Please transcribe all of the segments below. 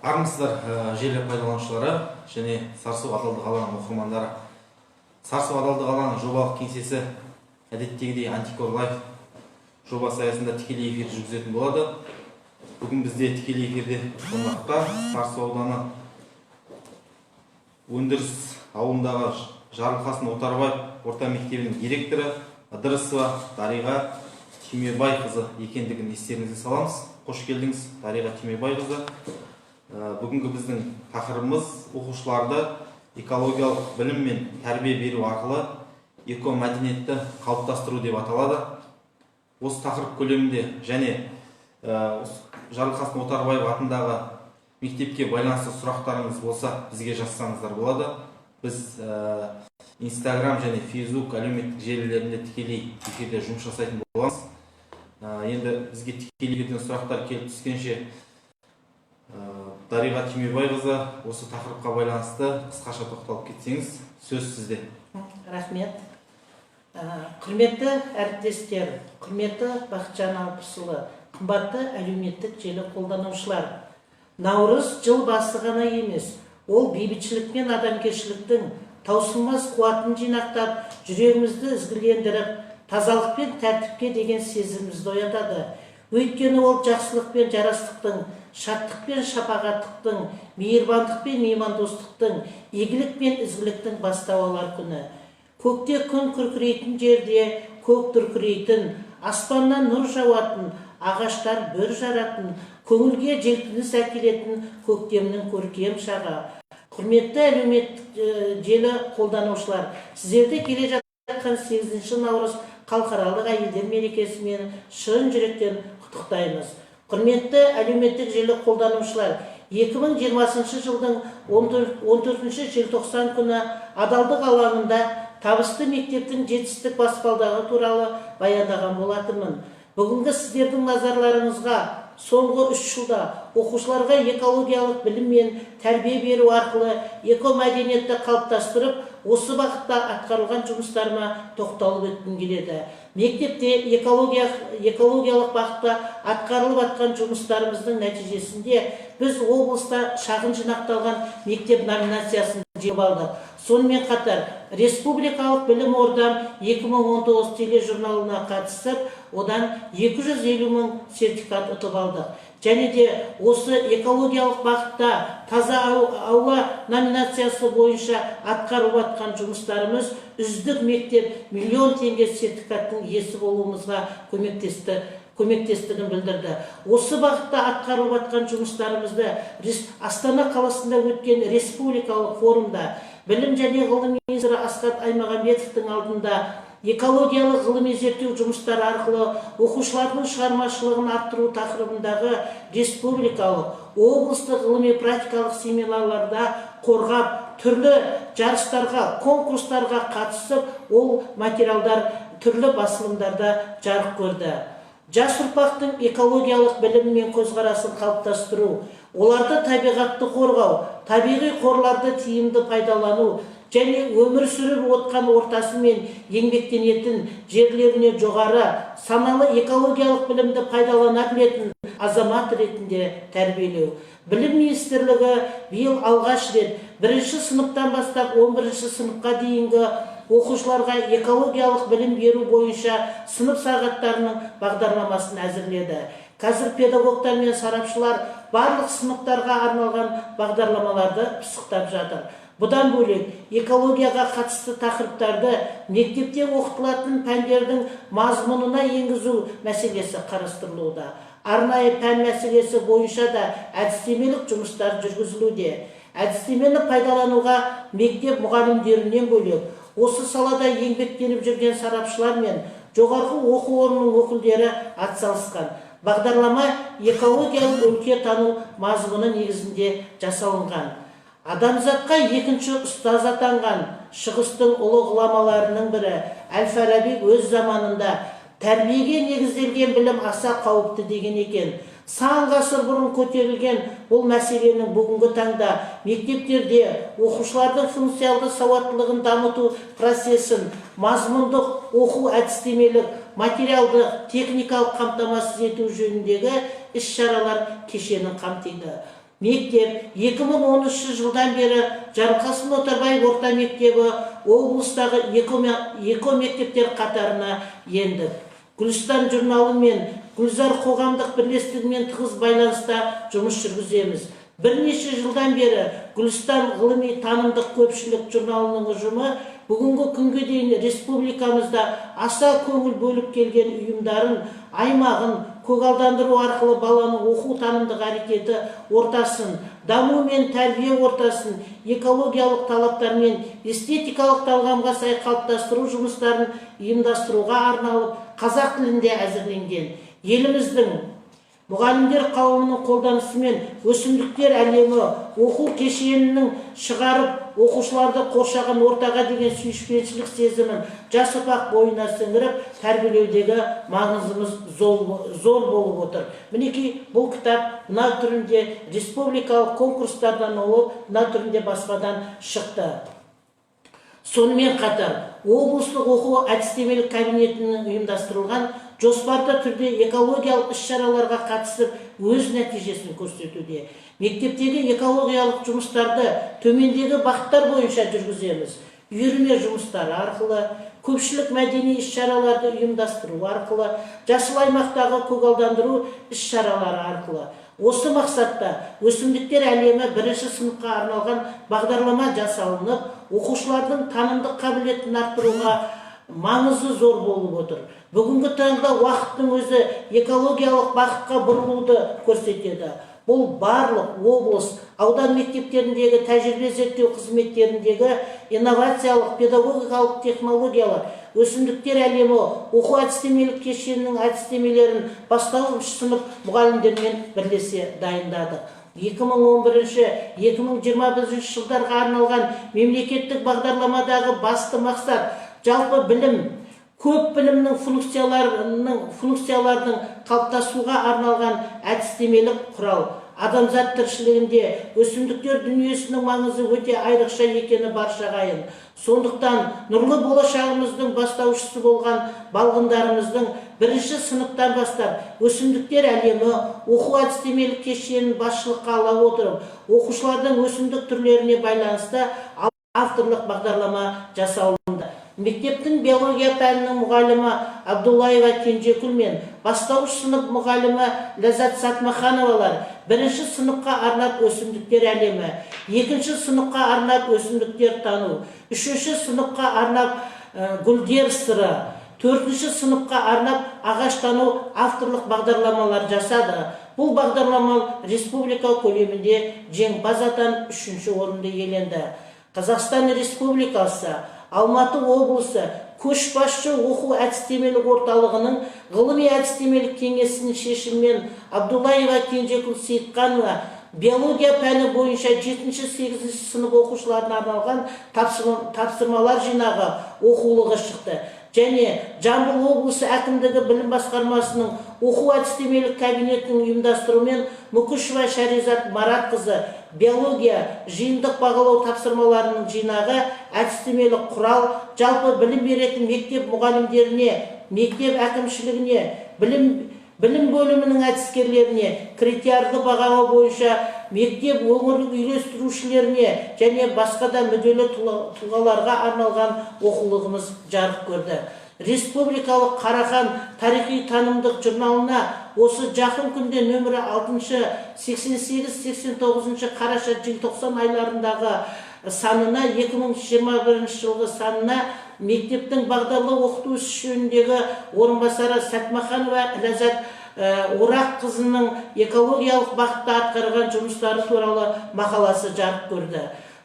Армысыздар желі пайдаланушылары және Сарысу адалдық алаңының оқырмандары. Сарысу адалдық алаңының жобалық кеңсесі әдеттегідей Антикор Лайф жобасы аясында тікелей эфир жүргізетін болады. Бүгін бізде тікелей эфирде қонақта Сарысу ауданы өндіріс ауылындағы Жарылқасын Отарбаев орта мектебінің директоры Ыдырысова Дариға Түймебайқызы екендігін естеріңізге саламыз. Қош келдіңіз, Дариға Түймебайқызы. Бүгінгі біздің тақырыбымыз оқушыларды экологиялық білім мен тәрбие беру арқылы экомәдениетті қалыптастыру деп аталады. Осы тақырып көлемінде және Жарылқасын Отарбаев атындағы мектепке байланысты сұрақтарыңыз болса, бізге жазсаңыздар болады. Біз Instagram және Facebook әлеуметтік желілерінде тікелей эфирде жұмыс жасайтын боламыз. Енді бізге тікелей эфирден сұрақтар келіп түскенше Дариға Түймебайқызы, осы тақырыпқа байланысты қысқаша тоқталып кетсеңіз, сөз сізде. Рахмет. Құрметті әріптестер, құрметті Бақытжан Алпысұлы, қымбатты әлеуметтік желі қолданушылар. Наурыз жыл басы ғана емес, ол бейбітшілік пен адамгершіліктің таусылмас қуатын жинақтап, жүрегімізді ізгілендіріп, тазалық пен тәртіпке деген сезімімізді оятады. Өйткені ол жақсылық пен жарастықтың, шаттық пен шапағаттықтың, мейірбандық пен меймандостықтың, игілік пен ізгіліктің бастауы алар күні. Көкте күн күркірейтін жерде көк дүркірейтін, аспаннан нұр жауатын, ағаштар бүр жаратын, көңілге желпініс әкелетін көктемнің көркем шағы. Құрметті әлеуметтік желі қолданушылар, сіздерді келе жатқан 8 наурыз халықаралық әйелдер мерекесімен шын жүректен құттықтаймыз. Құрметті әлеуметтік желі қолданушылар, 2020 жылдың 14 желтоқсан күні адалдық алаңында табысты мектептің жетістік баспалдағы туралы баяндаған болатынмын. Бүгінгі сіздердің назарларыңызға соңғы 3 жылда оқушыларға экологиялық білім мен тәрбие беру арқылы экомәдениетті қалыптастырып, осы бағытта атқарылған жұмыстарыма тоқталып өткім келеді. Мектепте экологиялық бағытта атқарылып атқан жұмыстарымыздың нәтижесінде біз облыста шағын жинақталған мектеп номинациясын жеңіп алдық. Сонымен қатар Республикалық білім ордам 2019 тележурналына қатысып, одан 250 мың сертификат ұтып алдық. Және де осы экологиялық бағытта таза аула номинациясы бойынша атқарылып атқан жұмыстарымыз үздік мектеп миллион теңге сертификаттың иесі болуымызға көмектестігін білдірді. Осы бағытта атқарылып атқан жұмыстарымызды Астана қаласында өткен республикалық форумда білім және ғылым министрі Асхат Аймағамбетовтың алдында экологиялық ғылыми зерттеу жұмыстары арқылы оқушылардың шығармашылығын арттыру тақырыбындағы республикалық, облыстық ғылыми практикалық семинарларда қорғап, түрлі жарыстарға, конкурстарға қатысып, ол материалдар түрлі басылымдарда жарық көрді. Жас ұрпақтың экологиялық білімі мен көзқарасын қалыптастыру, оларды табиғатты қорғау, табиғи қорларды тиімді пайдалану және өмір сүріп отқан ортасы мен еңбектенетін жерлеріне жоғары саналы экологиялық білімді пайдалана білетін азамат ретінде тәрбиелеу. Білім министрлігі биыл алғаш рет 1-ші сыныптан бастап 11-ші сыныпқа дейінгі оқушыларға экологиялық білім беру бойынша сынып сағаттарының бағдарламасын әзірледі. Қазір педагогтар мен сарапшылар барлық сыныптарға арналған бағдарламаларды пысықтап жатыр. Бұдан бөлек, экологияға қатысты тақырыптарды мектепте оқытылатын пәндердің мазмұнына енгізу мәселесі қарастырылуда. Арнайы пән мәселесі бойынша да әдістемелік жұмыстар жүргізілуде. Әдістемені пайдалануға мектеп мұғалімдерінен бөлек, осы салада еңбектеніп жүрген сарапшылар мен жоғарғы оқу орнының өкілдері атсалысқан. Бағдарлама экологиялық өлкетану мазмұны негізінде жасалынған. Адамзатқа екінші ұстаз атанған шығыстың ұлы ғұламаларының бірі Әл-Фараби өз заманында тәрбиеге негізделген білім аса қауіпті деген екен. Сан ғасыр бұрын көтерілген бұл мәселенің бүгінгі таңда мектептерде оқушылардың функциялды сауаттылығын дамыту процесін мазмұндық оқу әдістемелік материалды техникалық қамтамасыз ету жөніндегі іс-шаралар кешенін қамтиды. мектеп 2013 жылдан бері Жарылқасын Отарбаев орта мектебі облыстағы эко мектептер қатарына енді. Гүлстан журналы мен Гүлзар қоғамдық бірлестігімен тығыз байланыста жұмыс жүргіземіз. Бірнеше жылдан бері Гүлстан ғылыми танымдық көпшілік журналының ұжымы бүгінгі күнге дейін республикамызда аса көңіл бөліп келген ұйымдарын, аймағын көгалдандыру арқылы баланың оқу танымдық әрекеті ортасын, даму мен тәрбие ортасын экологиялық талаптар мен эстетикалық талғамға сай қалыптастыру жұмыстарын ұйымдастыруға арналып қазақ тілінде әзірленген. Еліміздің мұғалімдер қауымының қолданысымен өсімдіктер әлемі оқу кешенінің шығарып, оқушыларды қоршаған ортаға деген сүйіспеншілік сезімін жас ұрпақ бойына сіңіріп, тәрбиелеудегі маңызымыз зор болып отыр. Мінекей бұл кітап мына түрінде республикалық конкурстардан олып, мына түрінде баспадан шықты. Сонымен қатар, облыстық оқу әдістемелік кабинетінің ұйымдастырылған жоспарды түрде экологиялық іс-шараларға қатысып, өз нәтижесін көрсетуде. Мектептегі экологиялық жұмыстарды төмендегі бағыттар бойынша жүргіземіз. Үйірме жұмыстары арқылы, көпшілік мәдени іс-шараларды ұйымдастыру арқылы, жасыл аймақтағы көгалдандыру іс-шаралары арқылы. Осы мақсатта өсімдіктер әлемі бірінші сыныпқа арналған бағдарлама жасалынып, оқушылардың танымдық қабілетін арттыруға маңызы зор болып отыр. Бүгінгі таңда уақыттың өзі экологиялық бағытқа бұрылуды көрсетеді. Бұл барлық облыс, аудан мектептеріндегі тәжірибе зерттеу қызметтеріндегі инновациялық педагогикалық технологиялар, өсімдіктер әлемі оқу әдістемелік кешенінің әдістемелерін бастауыш сынып мұғалімдермен бірлесе дайындады. 2011-2021 жылдарға арналған мемлекеттік бағдарламадағы басты мақсат жалпы білім, көп білімнің функцияларының қалыптасуға арналған әдістемелік құрал. Адамзат тіршілігінде өсімдіктер дүниесінің маңызы өте айрықша екені баршаға аян. Сондықтан нұрлы болашағымыздың бастаушысы болған балғындарымыздың бірінші сыныптан бастап өсімдіктер әлемі оқу әдістемелік кешенін басшылыққа ала отырып, оқушылардың өсімдік түрлеріне байланысты авторлық бағдарлама жасалынды. Мектептің биология пәнінің мұғалімі Абдуллаева Кенжекүл мен бастауыш сынып мұғалімі Ләззат Сатмахановалар бірінші сыныпқа арнап өсімдіктер әлемі, екінші сыныпқа арнап өсімдіктер тану, үшінші сыныпқа арнап гүлдер сыры, төртінші сыныпқа арнап ағаш тану авторлық бағдарламалар жасады. Бұл бағдарлама республика көлемінде жеңімпаз атанып үшінші орынды иеленді. Қазақстан Республикасы Алматы облысы көшбасшы оқу әдістемелік орталығының ғылыми әдістемелік кеңесінің шешімімен Абдуллаева Кенжекүл Сейітқанова биология пәні бойынша 7-8 сынып оқушыларына арналған тапсырмалар жинағы оқулығы шықты. Және Жамбыл облысы әкімдігі білім басқармасының оқу әдістемелік кабинетінің ұйымдастыруымен Мүкішева Шаризат Маратқызы биология жиынтық бағалау тапсырмаларының жинағы әдістемелік құрал жалпы білім беретін мектеп мұғалімдеріне, мектеп әкімшілігіне, білім бөлімінің әдіскерлеріне, критерияларды бағалау бойынша мектеп өңірлік үйлестірушілеріне және басқа да мүдделі тұлғаларға арналған оқулығымыз жарық көрді. Республикалық Қарахан тарихи танымдық журналына осы жақын күнде нөмірі 68-89 қараша желтоқсан айларындағы санына 2021 жылғы санына мектептің бағдарлы оқыту ісі жөніндегі орынбасары Сатмаханова Ләззат Орақ қызының экологиялық бағытта атқарған жұмыстары туралы мақаласы жарық көрді.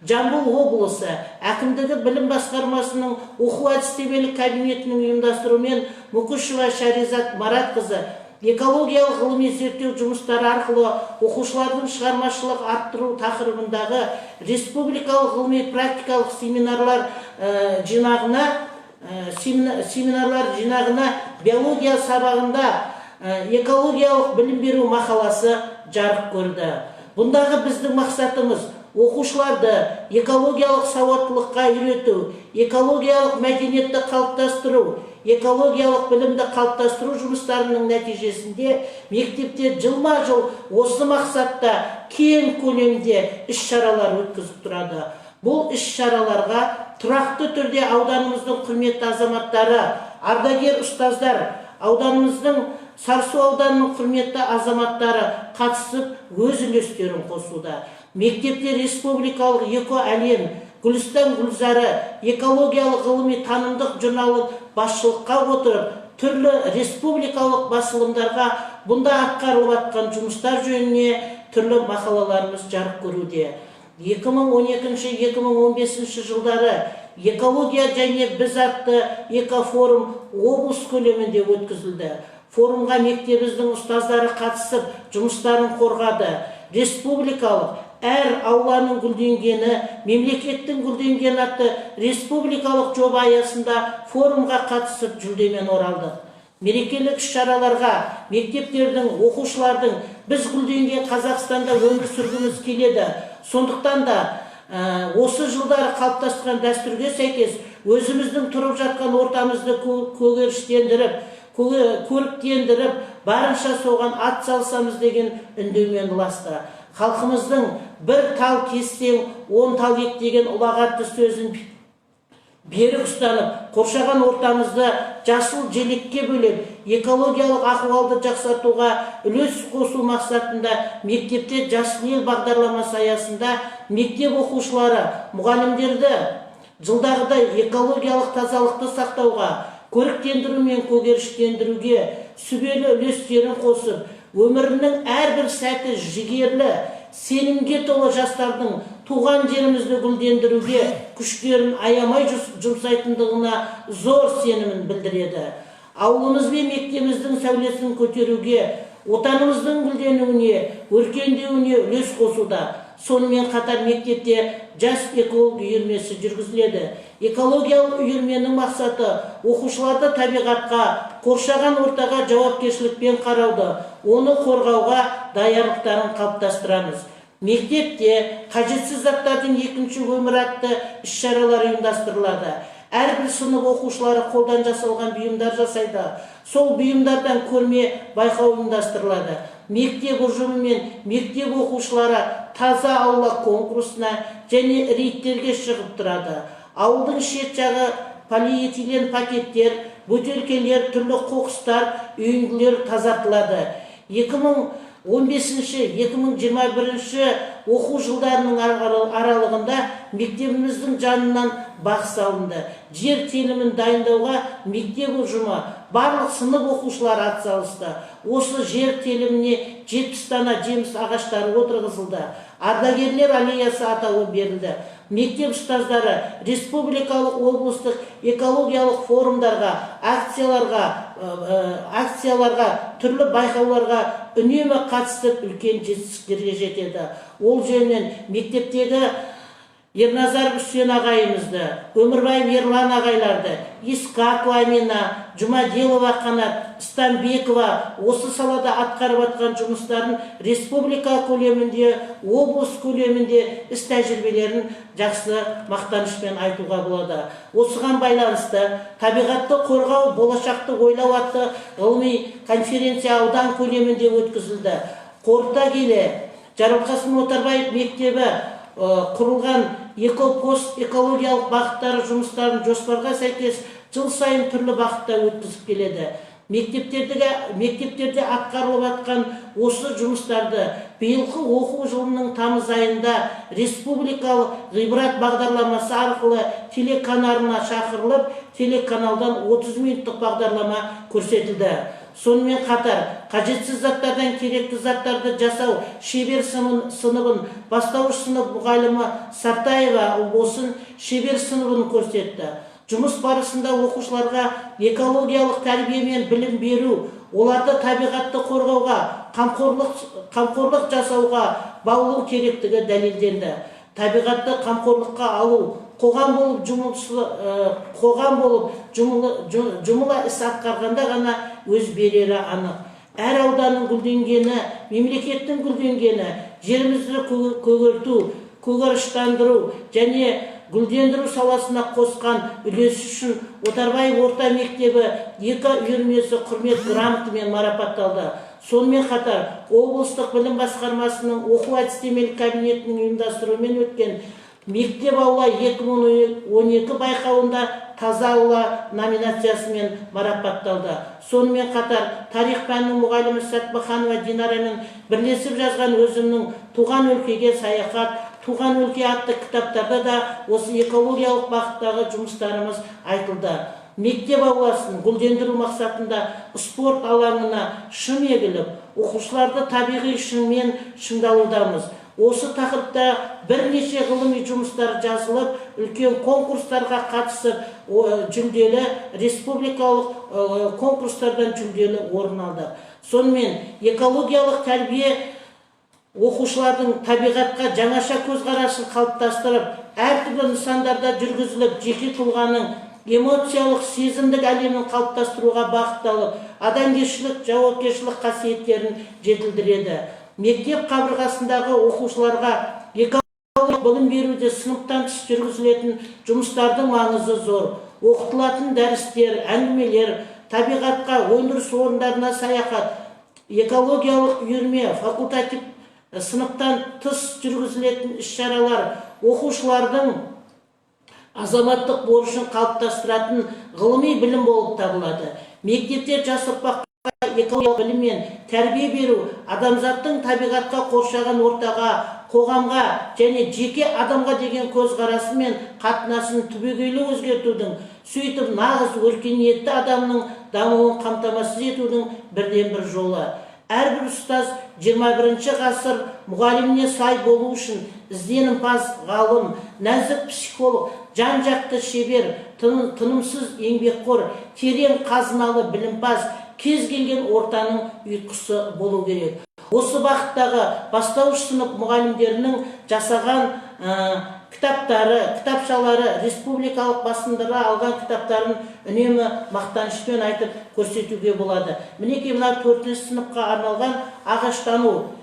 Жамбыл облысы әкімдігі білім басқармасының оқу әдістемелік кабинетінің ұйымдастыруымен Мүкішева Шаризат Маратқызы экологиялық ғылыми зерттеу жұмыстары арқылы оқушылардың шығармашылық арттыру тақырыбындағы республикалық ғылыми практикалық семинарлар жинағына биология сабағында экологиялық білім беру мақаласы жарық көрді. Бұндағы біздің мақсатымыз оқушыларды экологиялық сауаттылыққа үйрету, экологиялық мәдениетті қалыптастыру, экологиялық білімді қалыптастыру жұмыстарының нәтижесінде мектепте жылма-жыл осы мақсатта кең көлемде іс-шаралар өткізіп тұрады. Бұл іс-шараларға тұрақты түрде ауданымыздың құрметті азаматтары, ардагер ұстаздар, ауданымыздың Сарысу ауданының құрметті азаматтары қатысып өз үлестерін қосуда. Мектепте республикалық эко-әлем, Гүлістан Гүлзары экологиялық ғылыми танымдық журналын басшылыққа отырып, түрлі республикалық басылымдарға бұнда атқарылып жатқан жұмыстар жөніне түрлі мақалаларымыз жарық көруде. 2012-2015 жылдары экология және біз атты экофорум облыс көлемінде өткізілді. Форумға мектебіміздің ұстаздары қатысып, жұмыстарын қорғады. Республикалық әр ауланың гүлденгені, мемлекеттің гүлденген атты республикалық жоба аясында форумға қатысып жүлдемен оралдық. Мерекелік іс-шараларға мектептердің, оқушылардың біз гүлденген Қазақстанда өмір сүргіміз келеді. Сондықтан да осы жылдары қалыптасқан дәстүрге сәйкес өзіміздің тұрып жатқан ортамызды көріктендіріп, барынша соған ат салсамыз деген үндеумен ұласты. Халқымыздың бір тал кессең, 10 тал ек деген ұлағатты сөзін берік ұстанып, қоршаған ортамызды жасыл желекке бөлеп, экологиялық ахуалды жақсартуға үлес қосу мақсатында мектепте Жасыл ел бағдарламасы аясында мектеп оқушылары, мұғалімдерді жылдағыдай экологиялық тазалықты сақтауға, көріктендіру мен көгершіктендіруге сүбелі үлестерін қосып, өмірінің әрбір сәті жігерлі, сенімге толы жастардың туған жерімізді гүлдендіруге күштерін аямай жұмсайтындығына зор сенімін білдіреді. Ауылымыз бен мектебіміздің сәулесін көтеруге, отанымыздың гүлденуіне, өркендеуіне үлес қосуда. Сонымен қатар мектепте жас эколог үйірмесі жүргізіледі. Экологиялық үйірменің мақсаты оқушыларды табиғатқа, қоршаған ортаға жауапкершілікпен қарауды, оны қорғауға даярлықтарын қалыптастырамыз. Мектепте қажетсіз заттардың екінші өмірі атты іс-шаралар ұйымдастырылады. Әрбір сынып оқушылары қолдан жасалған бұйымдар жасайды. Сол бұйымдардан көрме байқау ұйымдастырылады. Мектеп ұжымы мен мектеп оқушылары таза аула конкурсына және рейдтерге шығып тұрады. Ауылдың шет жағы полиэтилен пакеттер, бөтелкелер, түрлі қоқыстар, үйінділер тазартылады. 2015-2021 оқу жылдарының аралығында мектебіміздің жанынан бақ салынды. Жер телімін дайындауға мектеп ұжымы барлық сынып оқушылар атсалысты. Осы жер теліміне 70 дана жеміс ағаштары отырғызылды. Ардагерлер аллеясы атауы берілді. Мектеп ұстаздары республикалық облыстық экологиялық форумдарға, акцияларға, түрлі байқауларға үнемі қатысып үлкен жетістіктерге жетеді. Ол жөнінен мектептегі Ерназар Үсен ағайымызды, Өмірбай Ерлан ағайларды, Искакова Амина, Жұмадилова Қанат, Стамбекова осы салада атқарып жатқан жұмыстарын республика көлемінде, облыс көлемінде іс тәжірибелерін жақсы мақтанышпен айтуға болады. Осыған байланысты табиғатты қорғау, болашақты ойлау атты ғылыми конференция аудан көлемінде өткізілді. Қорыта келе, Жарылқасын Отарбаев мектебі құрылған экопост экологиялық бағыттары жұмыстарын жоспарға сәйкес жыл сайын түрлі бағытта өткізіп келеді. Мектептерде атқарылып жатқан осы жұмыстарды биылғы оқу жылының тамыз айында республикалық ғибрат бағдарламасы арқылы телеканалына шақырылып, телеканалдан 30 минуттық бағдарлама көрсетілді. Сонымен қатар, қажетсіз заттардан керекті заттарды жасау шебер сыныбын, бастауыш сынып мұғалімі Сартаева Ұлбосын шебер сыныбын көрсетті. Жұмыс барысында оқушыларға экологиялық тәрбие мен білім беру, оларды табиғатты қорғауға, қамқорлық жасауға баулу керектігі дәлелденді. Табиғатты қамқорлыққа алу, қоғам болып жұмыла іс атқарғанда ғана өз берері анық. Әр ауданның гүлденгені, мемлекеттің гүлденгені, жерімізді көгерту, көгеріштандыру және гүлдендіру саласына қосқан үлесі үшін Отарбаев орта мектебі 2 үйірмесі құрмет грамотымен марапатталды. Сонымен қатар облыстық білім басқармасының оқу-әдістемелік кабинетінің ұйымдастыруымен өткен мектеп аула 2012 байқауында таза аула номинациясымен марапатталды. Сонымен қатар тарих пәнінің мұғалімі Сәтбаханова Динарамен бірлесіп жазған өзімнің туған өлкеге саяхат, туған өлке атты кітаптарда да осы экологиялық бағыттағы жұмыстарымыз айтылды. Мектеп ауласын гүлдендіру мақсатында спорт алаңына шым егіліп, оқушыларды табиғи шыңмен шыңдалудамыз. Осы тақырыпта бірнеше ғылыми жұмыстар жазылып, үлкен конкурстарға қатысып, жүлделі республикалық конкурстардан жүлделі орын алды. Сонымен экологиялық тәрбие оқушылардың табиғатқа жаңаша көзқарасын қалыптастырып, әртүрлі нысандарда жүргізіліп, жеке тұлғаның эмоциялық сезімдік әлемін қалыптастыруға бағытталып, адамгершілік, жауапкершілік қасиеттерін жетілдіреді. Мектеп қабырғасындағы оқушыларға экологиялық білім беруде сыныптан тыс жүргізілетін жұмыстардың маңызы зор. Оқытылатын дәрістер, әңгімелер, табиғатқа, өндіріс орындарына саяхат, экологиялық үйірме, факультатив сыныптан тыс жүргізілетін іс-шаралар оқушылардың азаматтық борышын қалыптастыратын ғылыми білім болып табылады. Мектепте жас ұрпаққа экологиялық білім мен тәрбие беру адамзаттың табиғатқа қоршаған ортаға, қоғамға және жеке адамға деген көзқарасы мен қатынасын түбегейлі өзгертудің, сөйтіп нағыз өркениетті адамның дамуын қамтамасыз етудің бірден бір жолы. Әрбір ұстаз 21 ғасыр мұғаліміне сай болу үшін ізденімпаз ғалым, нәзік психолог, жан-жақты шебер, тынымсыз еңбекқор, терең қазыналы білімпаз, кез келген ортаның ұйытқысы болу керек. Осы бағыттағы бастауыш сынып мұғалімдерінің жасаған кітаптары, кітапшалары, республикалық басындыра алған кітаптарын үнемі мақтанышпен айтып көрсетуге болады. Мінекей мына 4-ші сыныпқа арналған ағаштану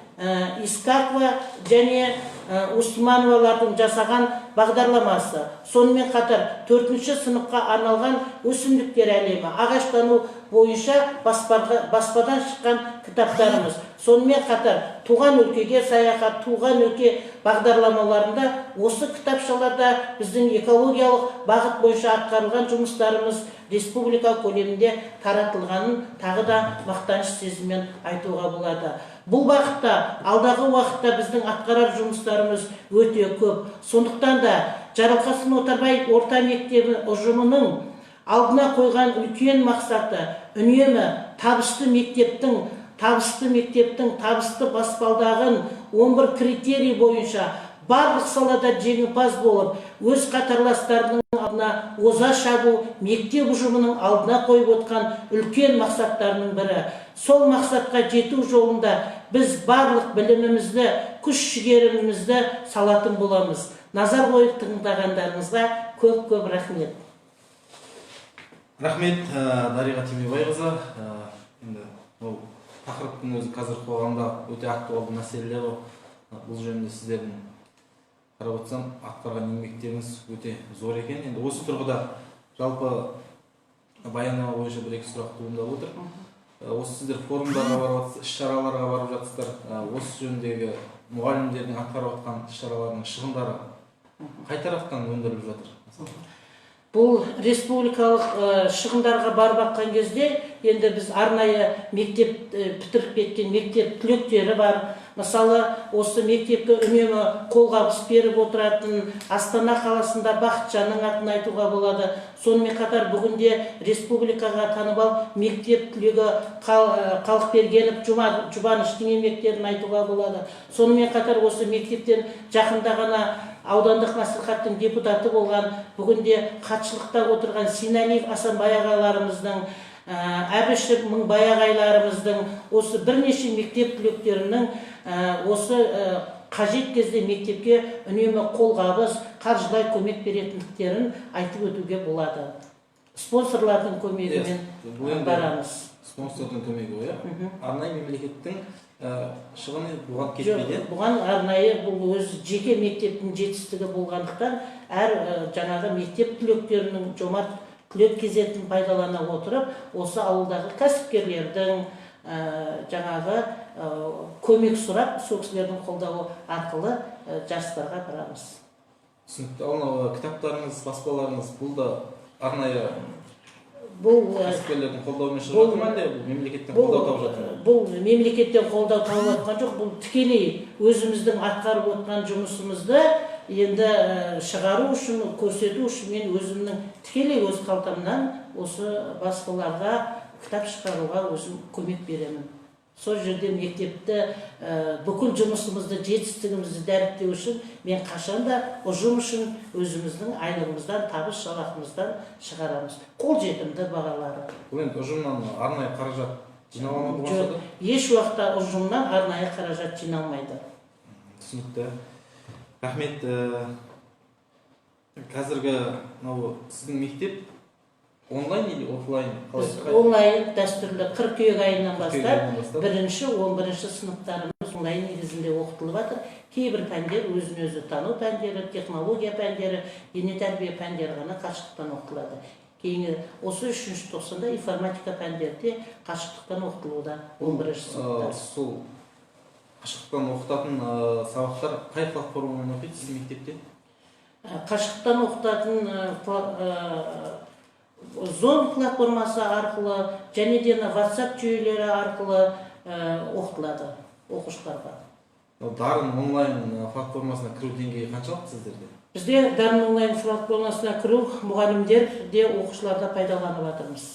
Искакова және Усмановалардың жасаған бағдарламасы. Сонымен қатар 4-ші сыныпқа арналған өсімдіктер әлемі, ағаштану бойынша баспадан шыққан кітаптарымыз. Сонымен қатар туған өлкеге саяхат, туған өлке бағдарламаларында осы кітапшаларда біздің экологиялық бағыт бойынша атқарылған жұмыстарымыз республика көлемінде таратылғанын тағы да мақтаныш сезіммен айтуға болады. Бұл бағытта алдағы уақытта біздің атқарар жұмыстарымыз өте көп. Сондықтан да Жарылқасын Отарбаев орта мектебі ұжымының алдына қойған үлкен мақсаты үнемі табысты мектептің табысты баспалдағын 11 критерий бойынша барлық салада жеңімпаз болып, өз қатарластарының алдына оза шабу мектеп ұжымының алдына қойып отқан үлкен мақсаттарының бірі. Сол мақсатқа жету жолында біз барлық білімімізді, күш-жігерімізді салатын боламыз. Назар қойып тыңдағандарыңызға көп-көп рахмет. Рахмет, Дариға Тимебайқызы. Енді бұл тақырыптың өзі қазір қоғамда өте актуалды мәселелер ғой. Бұл жөнінде сіздердің қарап отырсам, атқарған еңбектеріңіз өте зор екен. Енді осы тұрғыда жалпы баяндама бойынша бір-екі сұрақ туындап отыр. Осы сіздер форумдарға барып жатсыздар, іс-шараларға барып жатсыздар. Осы жөніндегі мұғалімдердің атқарып жатқан іс-шараларының шығындары қай тараптан өндіріліп жатыр? Бұл республикалық шығындарға барып жатқан кезде енді біз арнайы мектеп бітіріп кеткен мектеп түлектері бар. Мысалы, осы мектепке үнемі қолғабыс беріп отыратын Астана қаласында Бақытжанның атын айтуға болады. Сонымен қатар бүгінде республикаға танымал мектеп түлегі Қалықбергенов Жұбаныштың еңбектерін айтуға болады. Сонымен қатар осы мектептен жақында ғана аудандық мәслихаттың депутаты болған, бүгінде хатшылықта отырған Синалиев Асанбай ағайларымыздың, Әбішев Мыңбай ағайларымыздың, осы бірнеше мектеп түлектерінің осы қажет кезде мектепке үнемі қолғабыс, қаржылай көмек беретіндіктерін айтып өтуге болады. спонсорлардың көмегімен бұл енді барамыз. спонсордың көмегі ғой, Мгм. арнайы мемлекеттің шығыны бұған кетпейді. Бұған арнайы бұл өз жеке мектептің жетістігі болғандықтан әр жаңағы мектеп түлектерінің жомарт түлек кезетін пайдалана отырып, осы ауылдағы кәсіпкерлердің жаңағы көмек сұрап, сол кісілердің қолдауы арқылы жарыстарға барамыз. Түсінікті. Ал кітаптарыңыз, баспаларыңыз бұл да арнайы Бұл кәсіпкерлердің қолдауымен шығып жатыр ма, әлде бұл мемлекеттен қолдау тауып жатыр ма? бұл мемлекеттен қолдау тауып жатқан жоқ, бұл тікелей өзіміздің атқарып отырған жұмысымызды енді шығару үшін, көрсету үшін мен өзімнің тікелей өз қалтамнан осы баспаларға кітап шығаруға өзім көмек беремін. Сол жерде мектепті бүкіл жұмысымызды, жетістігімізді дәріптеу үшін мен қашанда ұжым үшін өзіміздің айлығымыздан, табыс жалақымыздан шығарамыз. Қолжетімді бағалары. Бұл енді ұжымнан арнайы қаражат жиналама болмаса да? Еш уақытта ұжымнан арнайы қаражат жиналмайды. Түсінікті. Рахмет. Қазіргі сіздің мектеп онлайн или офлайн? Онлайн дәстүрлі қыркүйек айынан бастап 1-11 сыныптарымыз онлайн негізінде оқытылып жатыр. Кейбір пәндер өзін-өзі тану пәндері, технология пәндері, дене тәрбие пәндері ғана қашықтықтан оқытылады. Кейінгі осы 3-ші тоқсанда информатика пәндері де қашықтықтан оқытылуда 11-ші сыныптар. Сол қашықтықтан оқытатын сабақтар қай платформамен оқиды сіздің мектепте? Қашықтықтан оқытатын Zoom платформасы арқылы және де WhatsApp жүйелері арқылы оқытылады оқушыларға. Дарын онлайн платформасына кіру деңгейі қаншалықты сіздерде? Бізде Дарын онлайн платформасына кіру мұғалімдер де оқушыларда пайдаланып жатырмыз.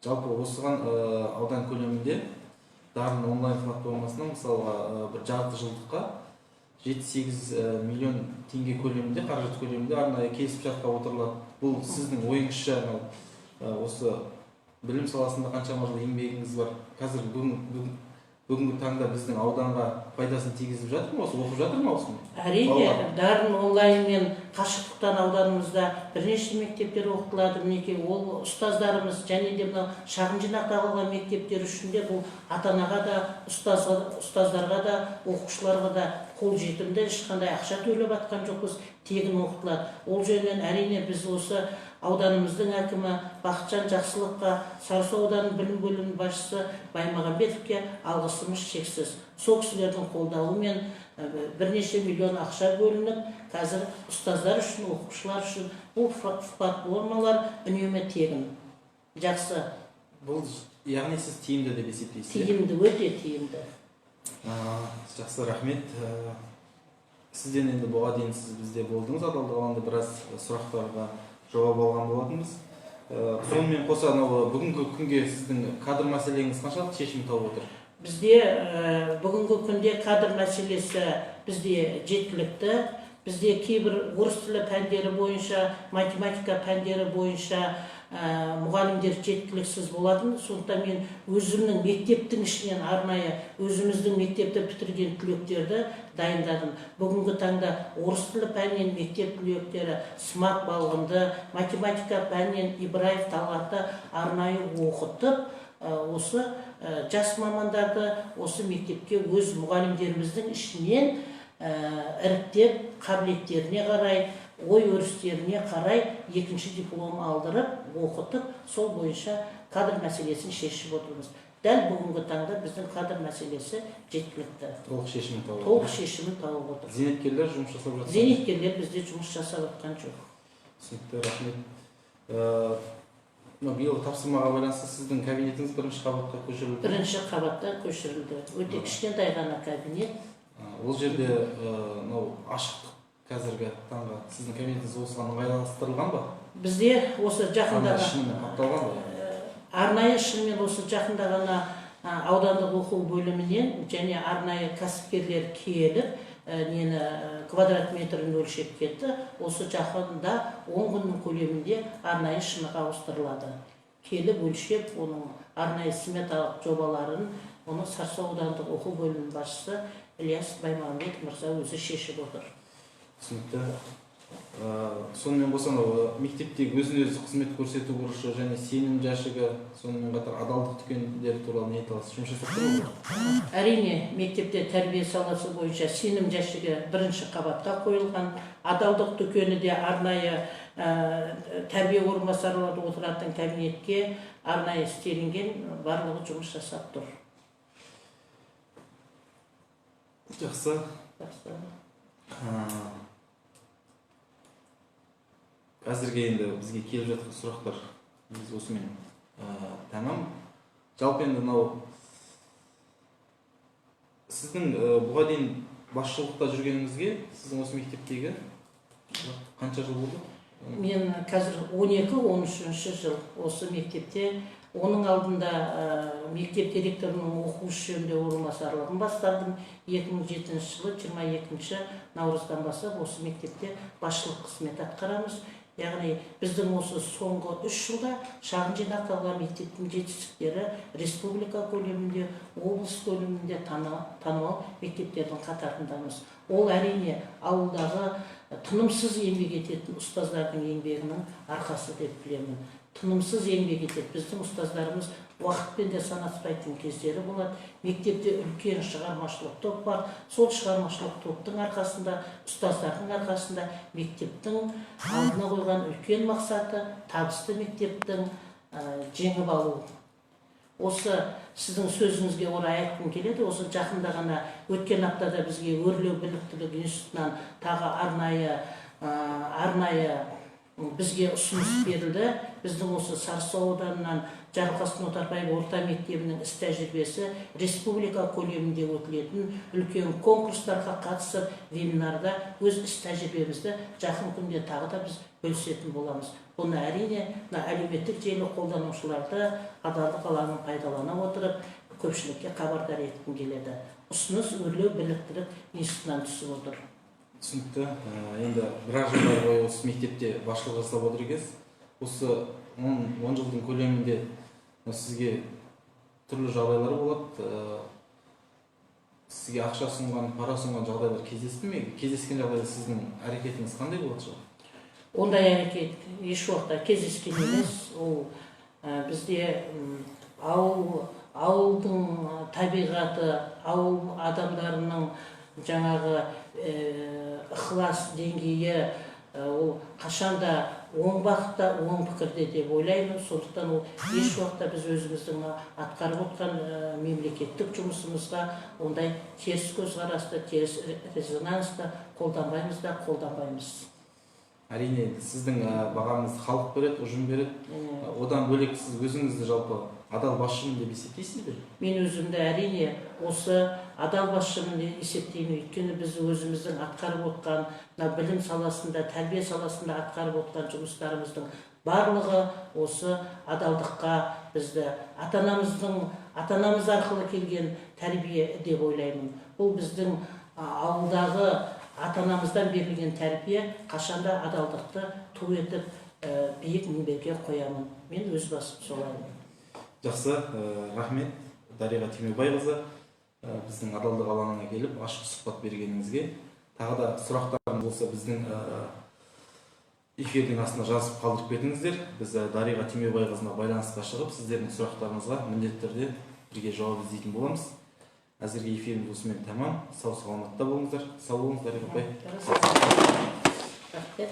Жалпы осыған аудан көлемінде Дарын онлайн платформасына мысалға бір жарты жылдыққа 7-8 миллион теңге көлемінде, қаражат көлемінде арнайы келісімшартқа отырылады. Бұл сіздің ойыңызша осы білім саласында қаншама жыл еңбегіңіз бар. Қазір бүгінгі таңда біздің ауданға пайдасын тигізіп жатыр ма, осы оқып жатыр ма осыны? Әрине, Дарын онлайн мен қашықтықтан ауданымызда бірнеше мектептер оқытылады. Мінекей ол ұстаздарымыз және де мынау шағын жинақталған мектептер үшін де бұл ата-анаға да, ұстаздарға да, оқушыларға да қолжетімді, ешқандай ақша төлеп жатқан жоқпыз, тегін оқытылады. Ол жөнінен әрине біз осы ауданымыздың әкімі Бақытжан Жақсылыққа, Сарысу ауданының білім бөлімінің басшысы Баймағамбетовке алғысымыз шексіз. Сол кісілердің қолдауымен бірнеше миллион ақша бөлініп, қазір ұстаздар үшін, оқушылар үшін бұл платформалар үнемі тегін. Жақсы. Бұл яғни сіз тиімді деп есептейсіз? Тиімді, өте тиімді. Жақсы, рахмет. Сізден енді бұға дейін сіз бізде болдыңыз, адалдық алаңда біраз сұрақтарға жауап алған болатынбыз. Сонымен қоса бүгінгі күнге сіздің кадр мәселеңіз қаншалықты шешім тауып отыр? Бізде бүгінгі күнде кадр мәселесі бізде жеткілікті. Бізде кейбір орыс тілі пәндері бойынша, математика пәндері бойынша мұғалімдер жеткіліксіз болатын. Сондықтан мен өзімнің мектептің ішінен арнайы өзіміздің мектепті бітірген түлектерді дайындадым. Бүгінгі таңда орыс тілі пәнінен мектеп түлектері Смат Балғынды, математика пәнінен Ибраев Талғатты арнайы оқытып, осы жас мамандарды осы мектепке өз мұғалімдеріміздің ішінен іріктеп, қабілеттеріне қарай, ой өрістеріне қарай екінші диплом алдырып, оқытып, сол бойынша кадр мәселесін шешіп отырмыз. Дәл бүгінгі таңда біздің кадр мәселесі жеткілікті. Толық шешімін тауып отыр. Зейнеткерлер жұмыс жасап жатыр? Зейнеткерлер бізде жұмыс жасап жатқан жоқ. Түсінікті, рахмет. Биыл тапсырмаға байланысты сіздің кабинетіңіз бірінші қабатқа көшірілді? Бірінші қабатта көшірілді. Өте кішкентай ғана кабинет. Ол жерде ашықтық қазіргі таңға сіздің кабинетіңіз осыған ыңғайластырылған ба? Бізде осы жақында қапталған ба? Арнайы шынымен осы жақында ғана аудандық оқу бөлімінен және арнайы кәсіпкерлер келіп, нені квадрат метрін өлшеп кетті. Осы жақында 10 күннің көлемінде арнайы шыныға ауыстырылады. Келіп өлшеп, оның арнайы сметалық жобаларын, оны Сарысу аудандық оқу бөлімінің басшысы Ильяс Баймағамбетов мырза өзі шешіп отыр. Түсінікті. Сонымен қоса мектептегі өзін-өзі қызмет көрсету бұрышы және сенім жәшігі, сонымен қатар адалдық дүкендері туралы не айта аласыз? Жұмыс жасап тұрмыз ғой? Әрине, мектепте тәрбие саласы бойынша сенім жәшігі бірінші қабатқа қойылған, адалдық дүкені де арнайы тәрбие орынбасарлары отыратын кабинетке арнайы істелінген, барлығы жұмыс жасап тұр. Жақсы. Әзірге енді бізге келіп жатқан сұрақтар біз осымен тәмам. Жалпы енді сіздің бұға дейін басшылықта жүргеніңізге, сіздің осы мектептегі қанша жыл болды? Мен қазір 12-13 жыл осы мектепте, оның алдында мектеп директорының оқушы жөнінде орынбасарлығын бастадым. 2007 жылы 22 наурыздан бастап осы мектепте басшылық қызмет атқарамыз. Яғни біздің осы соңғы 3 жылда шағын жинақталған мектептің жетістіктері республика көлемінде, облыс көлемінде танымал мектептердің қатарындамыз. Ол әрине ауылдағы тынымсыз еңбек ететін ұстаздардың еңбегінің арқасы деп білемін. Тынымсыз еңбек етеді. Біздің ұстаздарымыз уақытпен де санаспайтын кездері болады. Мектепте үлкен шығармашылық топ бар. Сол шығармашылық топтың арқасында, ұстаздардың арқасында мектептің алдына қойған үлкен мақсаты табысты мектептің жеңіп алу. Осы сіздің сөзіңізге орай айтқым келеді. Осы жақында ғана өткен аптада бізге өрлеу біліктілік институтынан тағы арнайы бізге ұсыныс берілді. Біздің осы Сарысу ауданынан Жарылқасын Отарбаев орта мектебінің іс тәжірибесі республика көлемінде өтілетін үлкен конкурстарға қатысып, вебинарда өз іс тәжірибемізді жақын күнде тағы да біз бөлісетін боламыз. Бұны әрине әлеуметтік желі қолданушыларды адалдық алаңын пайдалана отырып, көпшілікке хабардар еткім келеді. Ұсыныс өрлеу біліктілік институтынан түсіп отыр. Түсінікті. Енді біраз жылдар бойы осы мектепте басшылық жасап отыр екенсіз. Осы 10 жылдың көлемінде сізге түрлі жағдайлар болады. Сізге ақша ұсынған, пара ұсынған жағдайлар кездесті ме? Кездескен жағдайда сіздің әрекетіңіз қандай болады шығар? Ондай әрекет еш уақытта кездескен емес. Ол бізде ауылдың табиғаты, ауыл адамдарының жаңағы ықылас деңгейі ол қашанда оң бағытта, оң пікірде деп ойлаймын. Сондықтан ол еш уақытта біз өзіміздің атқарып отқан мемлекеттік жұмысымызға ондай теріс көзқарасты, теріс резонансты қолданбаймыз. Әрине, сіздің бағаңызды халық береді, ұжым береді. Одан бөлек сіз өзіңізді жалпы адал басшымын деп есептейсіз бе? Мен өзімді әрине осы адал басшымын деп есептеймін. Өйткені біз өзіміздің атқарып отқан білім саласында, тәрбие саласында атқарып отқан жұмыстарымыздың барлығы осы адалдыққа бізді ата-анамыз арқылы келген тәрбие деп ойлаймын. Бұл біздің ауылдағы ата-анамыздан берілген тәрбие қашанда адалдықты ту етіп биік мінберге қоямын. Мен өз басым солаймын. Жақсы, рахмет Дариға Түймебайқызы, біздің адалдық алаңына келіп ашық сұхбат бергеніңізге. Тағы да сұрақтарыңыз болса біздің эфирдің астына жазып қалдырып кетіңіздер. Біз Дариға Түймебайқызына байланысқа шығып, сіздердің сұрақтарыңызға міндетті түрде бірге жауап іздейтін боламыз. Әзірге эфиріміз осымен тәмам. Сау саламатта болыңыздар. Сау болыңыз, Дариға апай. Рахмет.